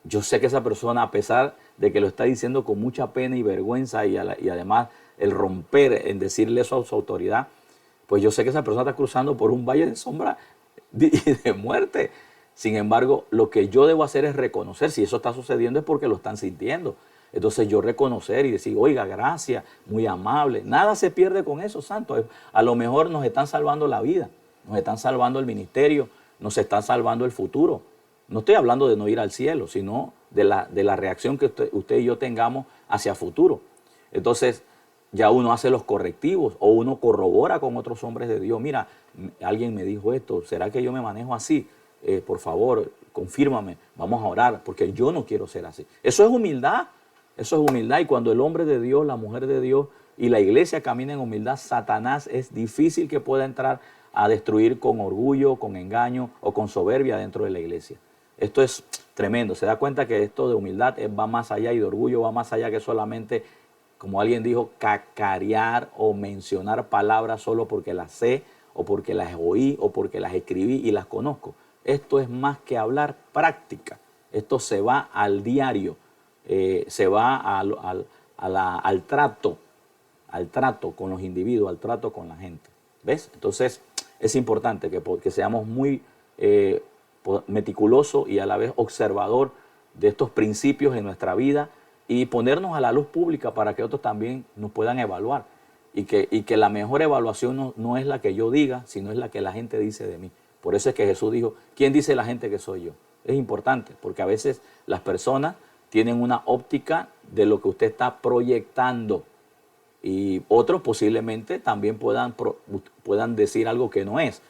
yo sé que esa persona, a pesar de que lo está diciendo con mucha pena y vergüenza y además el romper en decirle eso a su autoridad, pues yo sé que esa persona está cruzando por un valle de sombra y de muerte. Sin embargo, lo que yo debo hacer es reconocer si eso está sucediendo es porque lo están sintiendo. Entonces yo reconocer y decir, oiga, gracias, muy amable. Nada se pierde con eso, santo. A lo mejor nos están salvando la vida, nos están salvando el ministerio, nos están salvando el futuro. No estoy hablando de no ir al cielo, sino de la reacción que usted y yo tengamos hacia futuro. Entonces, ya uno hace los correctivos o uno corrobora con otros hombres de Dios. Mira, alguien me dijo esto, ¿será que yo me manejo así? Por favor, confírmame, vamos a orar, porque yo no quiero ser así. Eso es humildad, y cuando el hombre de Dios, la mujer de Dios y la iglesia camina en humildad, Satanás es difícil que pueda entrar a destruir con orgullo, con engaño o con soberbia dentro de la iglesia. Esto es tremendo, se da cuenta que esto de humildad va más allá y de orgullo va más allá que solamente, como alguien dijo, cacarear o mencionar palabras solo porque las sé o porque las oí o porque las escribí y las conozco. Esto es más que hablar práctica. Esto se va al diario, se va al trato con los individuos, al trato con la gente. ¿Ves? Entonces es importante que seamos muy meticulosos y a la vez observador de estos principios en nuestra vida y ponernos a la luz pública para que otros también nos puedan evaluar. Y que la mejor evaluación no es la que yo diga, sino es la que la gente dice de mí. Por eso es que Jesús dijo, ¿quién dice la gente que soy yo? Es importante, porque a veces las personas tienen una óptica de lo que usted está proyectando y otros posiblemente también puedan decir algo que no es.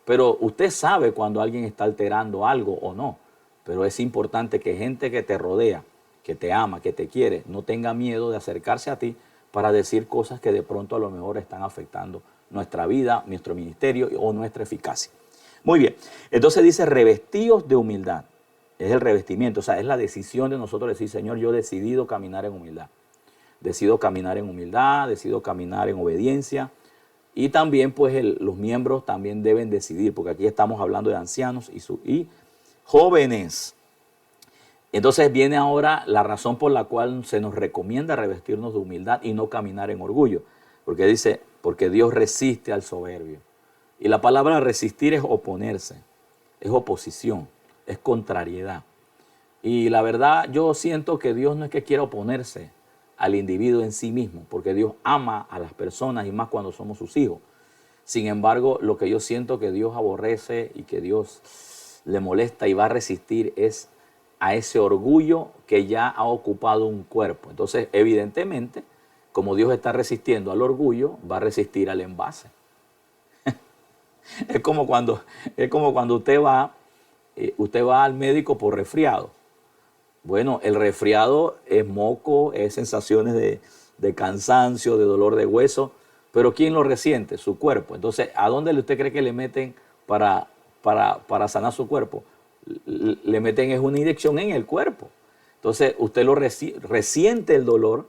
Pero usted sabe cuando alguien está alterando algo o no. Pero es importante que gente que te rodea, que te ama, que te quiere, no tenga miedo de acercarse a ti para decir cosas que de pronto a lo mejor están afectando nuestra vida, nuestro ministerio o nuestra eficacia. Muy bien, entonces dice revestidos de humildad. Es el revestimiento, o sea, es la decisión de nosotros decir, Señor, yo he decidido caminar en humildad. Decido caminar en humildad, decido caminar en obediencia. Y también pues los miembros también deben decidir, porque aquí estamos hablando de ancianos y jóvenes. Entonces viene ahora la razón por la cual se nos recomienda revestirnos de humildad y no caminar en orgullo. Porque dice, porque Dios resiste al soberbio. Y la palabra resistir es oponerse, es oposición, es contrariedad. Y la verdad yo siento que Dios no es que quiera oponerse al individuo en sí mismo, porque Dios ama a las personas y más cuando somos sus hijos. Sin embargo, lo que yo siento que Dios aborrece y que Dios le molesta y va a resistir es a ese orgullo que ya ha ocupado un cuerpo. Entonces, evidentemente, como Dios está resistiendo al orgullo, va a resistir al envase. Es como cuando usted va al médico por resfriado. Bueno, el resfriado es moco, es sensaciones de cansancio, de dolor de hueso, pero ¿quién lo resiente? Su cuerpo. Entonces, ¿a dónde usted cree que le meten para sanar su cuerpo? Le meten es una inyección en el cuerpo. Entonces, usted lo resiente el dolor,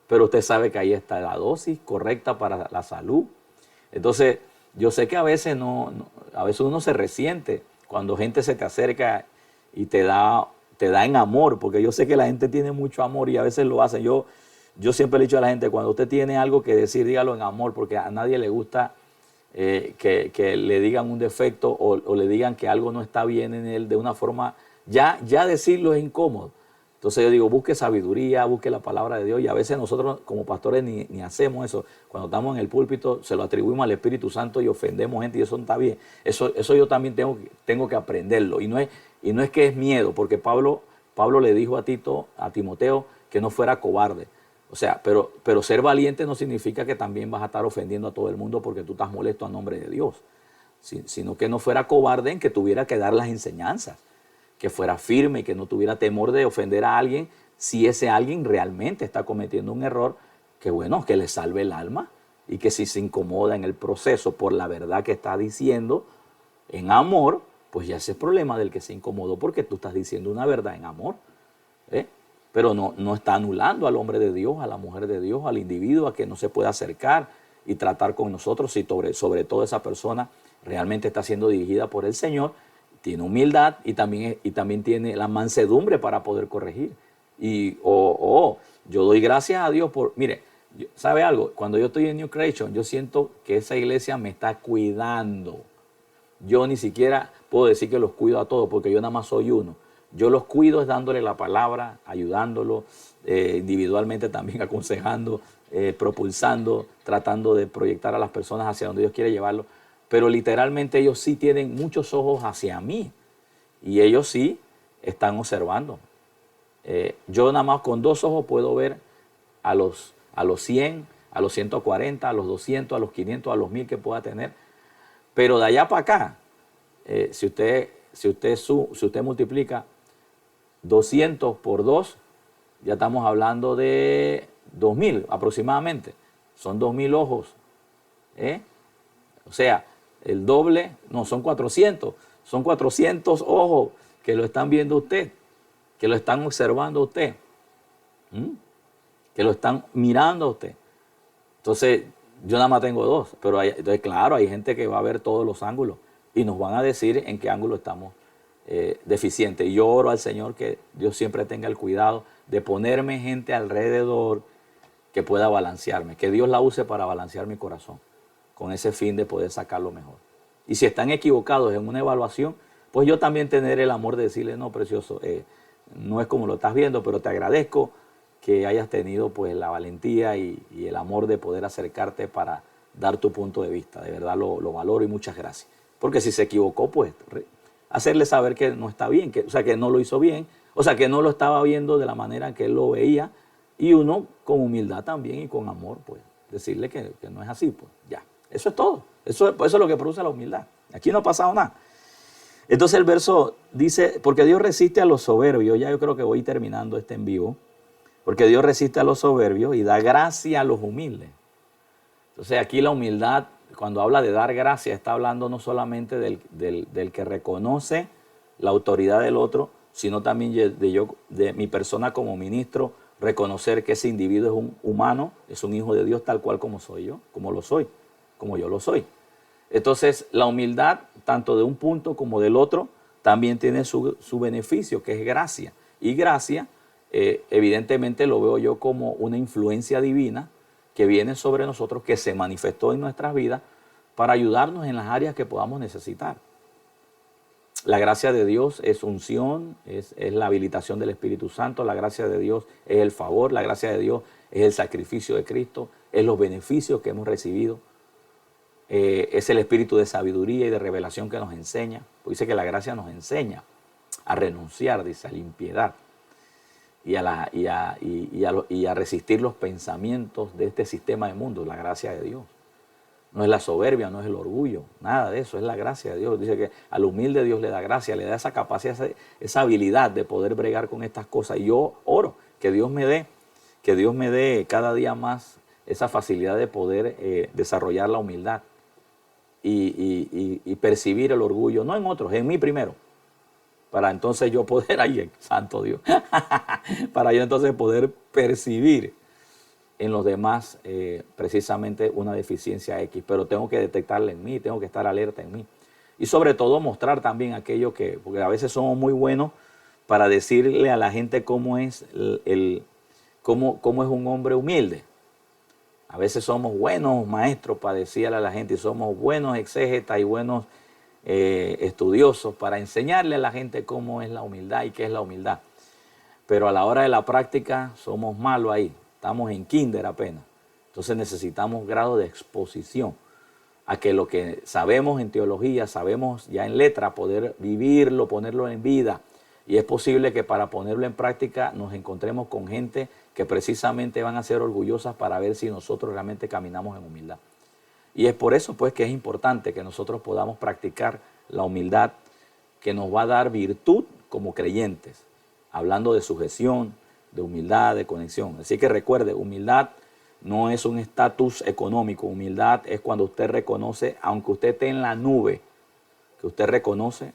pero usted sabe que ahí está la dosis correcta para la salud. Entonces, yo sé que a veces a veces uno se resiente cuando gente se te acerca y te da en amor, porque yo sé que la gente tiene mucho amor y a veces lo hace. Yo siempre le he dicho a la gente, cuando usted tiene algo que decir, dígalo en amor, porque a nadie le gusta que le digan un defecto o le digan que algo no está bien en él de una forma, ya decirlo es incómodo. Entonces yo digo, busque sabiduría, busque la palabra de Dios, y a veces nosotros como pastores ni hacemos eso. Cuando estamos en el púlpito se lo atribuimos al Espíritu Santo y ofendemos gente y eso no está bien. Eso yo también tengo que aprenderlo, y no es que es miedo, porque Pablo le dijo a Timoteo que no fuera cobarde. O sea, pero ser valiente no significa que también vas a estar ofendiendo a todo el mundo porque tú estás molesto a nombre de Dios, sino que no fuera cobarde en que tuviera que dar las enseñanzas, que fuera firme y que no tuviera temor de ofender a alguien si ese alguien realmente está cometiendo un error, que bueno, que le salve el alma, y que si se incomoda en el proceso por la verdad que está diciendo en amor, pues ya ese es problema del que se incomodó porque tú estás diciendo una verdad en amor, ¿eh? Pero no está anulando al hombre de Dios, a la mujer de Dios, al individuo a que no se pueda acercar y tratar con nosotros si sobre todo esa persona realmente está siendo dirigida por el Señor. tiene humildad y también tiene la mansedumbre para poder corregir. Yo doy gracias a Dios por, mire, ¿sabe algo? Cuando yo estoy en New Creation, yo siento que esa iglesia me está cuidando. Yo ni siquiera puedo decir que los cuido a todos, porque yo nada más soy uno. Yo los cuido es dándole la palabra, ayudándolos, individualmente también aconsejando, propulsando, tratando de proyectar a las personas hacia donde Dios quiere llevarlos. Pero literalmente ellos sí tienen muchos ojos hacia mí y ellos sí están observando. Yo nada más con 2 ojos puedo ver a los 100, a los 140, a los 200, a los 500, a los 1000 que pueda tener. Pero de allá para acá, si usted multiplica 200 por 2, ya estamos hablando de 2000 aproximadamente. Son 2000 ojos. O sea, el doble, no, son 400. Son 400 ojos que lo están viendo usted, que lo están observando a usted, que lo están mirando a usted. Entonces, yo nada más tengo 2, pero entonces, claro, hay gente que va a ver todos los ángulos y nos van a decir en qué ángulo estamos deficientes. Y yo oro al Señor que Dios siempre tenga el cuidado de ponerme gente alrededor que pueda balancearme, que Dios la use para balancear mi corazón, con ese fin de poder sacarlo mejor. Y si están equivocados en una evaluación, pues yo también tener el amor de decirle, no, precioso, no es como lo estás viendo, pero te agradezco que hayas tenido pues la valentía y el amor de poder acercarte para dar tu punto de vista. De verdad lo valoro y muchas gracias. Porque si se equivocó, pues hacerle saber que no está bien, o sea, que no lo hizo bien, o sea, que no lo estaba viendo de la manera que él lo veía, y uno con humildad también y con amor, pues decirle que no es así, pues ya. Eso es todo. Eso es lo que produce la humildad. Aquí no ha pasado nada. Entonces el verso dice, porque Dios resiste a los soberbios, ya yo creo que voy terminando este en vivo, porque Dios resiste a los soberbios y da gracia a los humildes. Entonces aquí la humildad, cuando habla de dar gracia, está hablando no solamente del que reconoce la autoridad del otro, sino también de mi persona como ministro, reconocer que ese individuo es un humano, es un hijo de Dios tal cual como soy yo, como yo lo soy. Entonces la humildad, tanto de un punto como del otro, también tiene su beneficio, que es gracia. Y gracia, evidentemente lo veo yo como una influencia divina que viene sobre nosotros, que se manifestó en nuestras vidas para ayudarnos en las áreas que podamos necesitar. La gracia de Dios es unción, es la habilitación del Espíritu Santo, la gracia de Dios es el favor, la gracia de Dios es el sacrificio de Cristo, es los beneficios que hemos recibido, es el espíritu de sabiduría y de revelación que nos enseña. Pues dice que la gracia nos enseña a renunciar, dice, a la impiedad y a resistir los pensamientos de este sistema de mundo, la gracia de Dios. No es la soberbia, no es el orgullo, nada de eso, es la gracia de Dios. Dice que al humilde Dios le da gracia, le da esa capacidad, esa habilidad de poder bregar con estas cosas. Y yo oro que Dios me dé cada día más esa facilidad de poder desarrollar la humildad y percibir el orgullo, no en otros, en mí primero. Para entonces yo poder, ay, santo Dios, para yo entonces poder percibir en los demás precisamente una deficiencia X, pero tengo que detectarla en mí, tengo que estar alerta en mí. Y sobre todo mostrar también aquello porque a veces somos muy buenos para decirle a la gente cómo es cómo es un hombre humilde. A veces somos buenos maestros para decirle a la gente, y somos buenos exégetas y buenos estudiosos para enseñarle a la gente cómo es la humildad y qué es la humildad. Pero a la hora de la práctica somos malos ahí. Estamos en kinder apenas. Entonces necesitamos grado de exposición a que lo que sabemos en teología, sabemos ya en letra, poder vivirlo, ponerlo en vida. Y es posible que para ponerlo en práctica nos encontremos con gente que precisamente van a ser orgullosas para ver si nosotros realmente caminamos en humildad. Y es por eso pues que es importante que nosotros podamos practicar la humildad que nos va a dar virtud como creyentes, hablando de sujeción, de humildad, de conexión. Así que recuerde, humildad no es un estatus económico. Humildad es cuando usted reconoce, aunque usted esté en la nube, que usted reconoce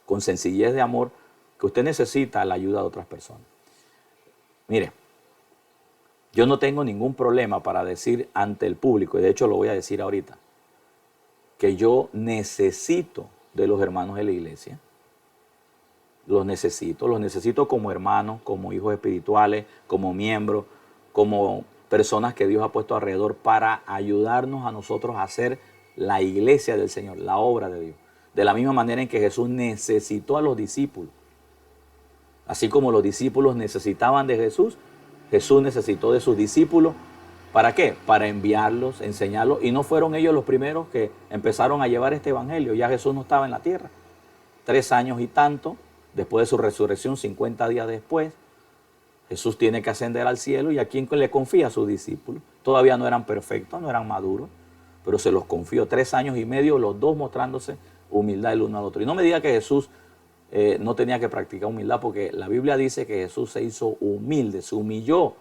con sencillez de amor que usted necesita la ayuda de otras personas. Mire, yo no tengo ningún problema para decir ante el público, y de hecho lo voy a decir ahorita, que yo necesito de los hermanos de la iglesia. Los necesito como hermanos, como hijos espirituales, como miembros, como personas que Dios ha puesto alrededor para ayudarnos a nosotros a hacer la iglesia del Señor, la obra de Dios. De la misma manera en que Jesús necesitó a los discípulos. Así como los discípulos necesitaban de Jesús, Jesús necesitó de sus discípulos. ¿Para qué? Para enviarlos, enseñarlos. Y no fueron ellos los primeros que empezaron a llevar este evangelio. Ya Jesús no estaba en la tierra. 3 años y tanto, después de su resurrección, 50 días después, Jesús tiene que ascender al cielo. ¿Y a quién le confía? A sus discípulos? Todavía no eran perfectos, no eran maduros, pero se los confió. 3 años y medio, los dos mostrándose humildad el uno al otro. Y no me diga que Jesús no tenía que practicar humildad, porque la Biblia dice que Jesús se hizo humilde, se humilló,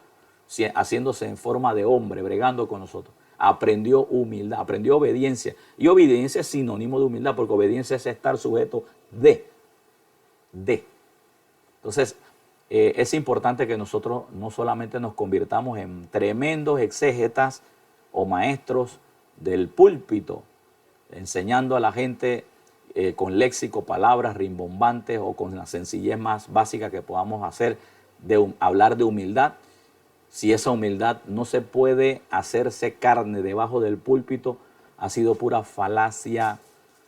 haciéndose en forma de hombre, bregando con nosotros. Aprendió humildad, aprendió obediencia. Y obediencia es sinónimo de humildad, porque obediencia es estar sujeto de. Entonces, es importante que nosotros no solamente nos convirtamos en tremendos exégetas o maestros del púlpito, enseñando a la gente con léxico, palabras rimbombantes o con la sencillez más básica que podamos hacer, hablar de humildad. Si esa humildad no se puede hacerse carne debajo del púlpito, ha sido pura falacia,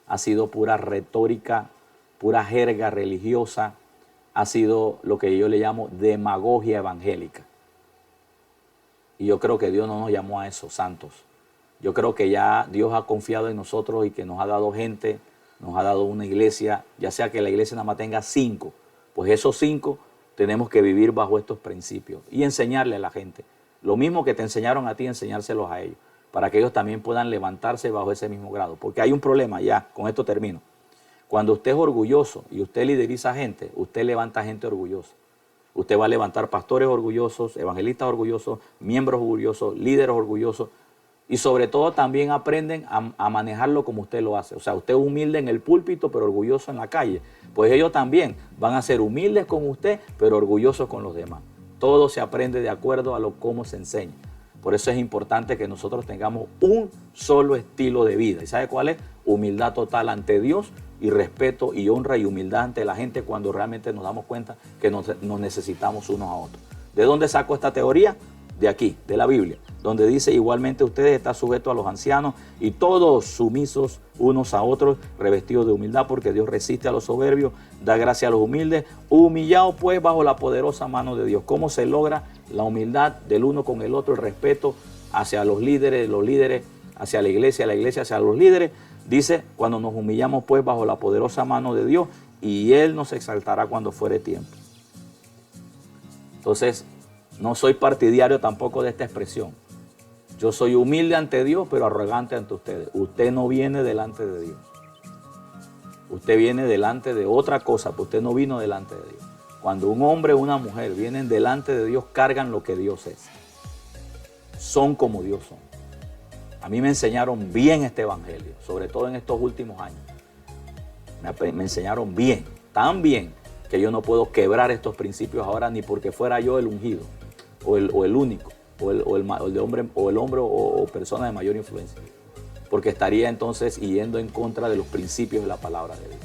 ha sido pura retórica, pura jerga religiosa, ha sido lo que yo le llamo demagogia evangélica. Y yo creo que Dios no nos llamó a eso, santos. Yo creo que ya Dios ha confiado en nosotros y que nos ha dado gente, nos ha dado una iglesia, ya sea que la iglesia nada más tenga 5, pues esos 5 tenemos que vivir bajo estos principios y enseñarle a la gente. Lo mismo que te enseñaron a ti, enseñárselos a ellos, para que ellos también puedan levantarse bajo ese mismo grado. Porque hay un problema ya, con esto termino. Cuando usted es orgulloso y usted lideriza gente, usted levanta gente orgullosa. Usted va a levantar pastores orgullosos, evangelistas orgullosos, miembros orgullosos, líderes orgullosos. Y sobre todo también aprenden a manejarlo como usted lo hace. O sea, usted es humilde en el púlpito, pero orgulloso en la calle. Pues ellos también van a ser humildes con usted, pero orgullosos con los demás. Todo se aprende de acuerdo a cómo se enseña. Por eso es importante que nosotros tengamos un solo estilo de vida. ¿Y sabe cuál es? Humildad total ante Dios y respeto y honra y humildad ante la gente cuando realmente nos damos cuenta que nos necesitamos unos a otros. ¿De dónde saco esta teoría? De aquí, de la Biblia, donde dice: igualmente ustedes están sujetos a los ancianos y todos sumisos unos a otros, revestidos de humildad, porque Dios resiste a los soberbios, da gracia a los humildes, humillados pues bajo la poderosa mano de Dios. ¿Cómo se logra la humildad del uno con el otro, el respeto hacia los líderes hacia la iglesia hacia los líderes? Dice: cuando nos humillamos pues bajo la poderosa mano de Dios, y Él nos exaltará cuando fuere tiempo. Entonces, no soy partidario tampoco de esta expresión. Yo soy humilde ante Dios, pero arrogante ante ustedes. Usted no viene delante de Dios. Usted viene delante de otra cosa, pero usted no vino delante de Dios. Cuando un hombre o una mujer vienen delante de Dios, cargan lo que Dios es. Son como Dios son. A mí me enseñaron bien este evangelio, sobre todo en estos últimos años. Me enseñaron bien, tan bien, que yo no puedo quebrar estos principios ahora ni porque fuera yo el ungido, o el único, o el hombre o persona de mayor influencia. Porque estaría entonces yendo en contra de los principios de la palabra de Dios.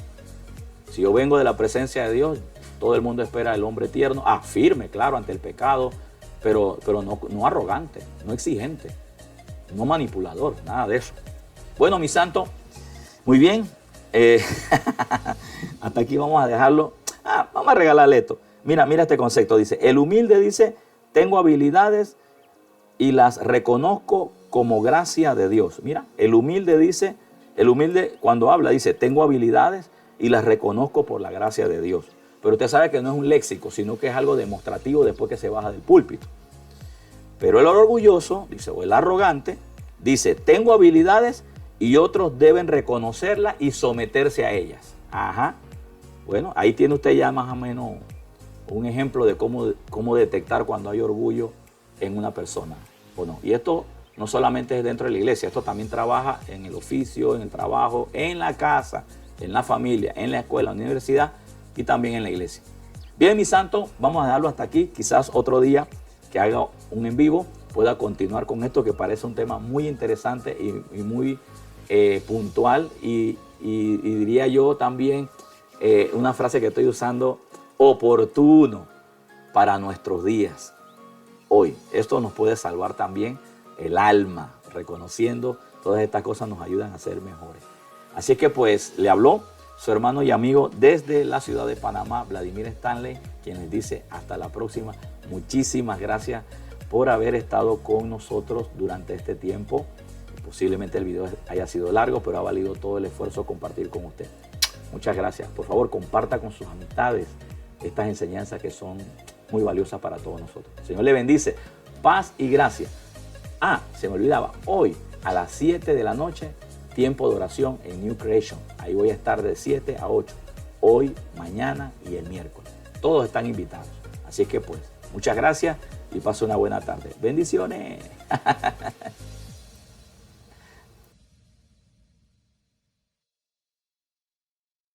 Si yo vengo de la presencia de Dios, todo el mundo espera el hombre tierno, firme, claro, ante el pecado, pero no arrogante, no exigente, no manipulador, nada de eso. Bueno, mi santo, muy bien. Hasta aquí vamos a dejarlo. Vamos a regalarle esto. Mira este concepto. Dice: el humilde dice: tengo habilidades y las reconozco como gracia de Dios. Mira, el humilde cuando habla dice: tengo habilidades y las reconozco por la gracia de Dios. Pero usted sabe que no es un léxico, sino que es algo demostrativo después que se baja del púlpito. Pero el orgulloso, dice, o el arrogante, dice: tengo habilidades y otros deben reconocerlas y someterse a ellas. Bueno, ahí tiene usted ya más o menos un ejemplo de cómo detectar cuando hay orgullo en una persona o no. Y esto no solamente es dentro de la iglesia, esto también trabaja en el oficio, en el trabajo, en la casa, en la familia, en la escuela, en la universidad y también en la iglesia. Bien, mi santo, vamos a dejarlo hasta aquí. Quizás otro día que haga un en vivo pueda continuar con esto, que parece un tema muy interesante y muy puntual y diría yo también una frase que estoy usando, oportuno para nuestros días. Hoy, esto nos puede salvar también el alma, reconociendo todas estas cosas nos ayudan a ser mejores. Así que pues le habló su hermano y amigo desde la ciudad de Panamá, Vladimir Stanley, quien les dice hasta la próxima. Muchísimas gracias por haber estado con nosotros durante este tiempo. Posiblemente el video haya sido largo, pero ha valido todo el esfuerzo compartir con usted. Muchas gracias. Por favor, comparta con sus amistades estas enseñanzas que son muy valiosas para todos nosotros. El Señor le bendice. Paz y gracia. Se me olvidaba. Hoy a las 7 de la noche, tiempo de oración en New Creation. Ahí voy a estar de 7 a 8. Hoy, mañana y el miércoles. Todos están invitados. Así que pues, muchas gracias y pase una buena tarde. Bendiciones.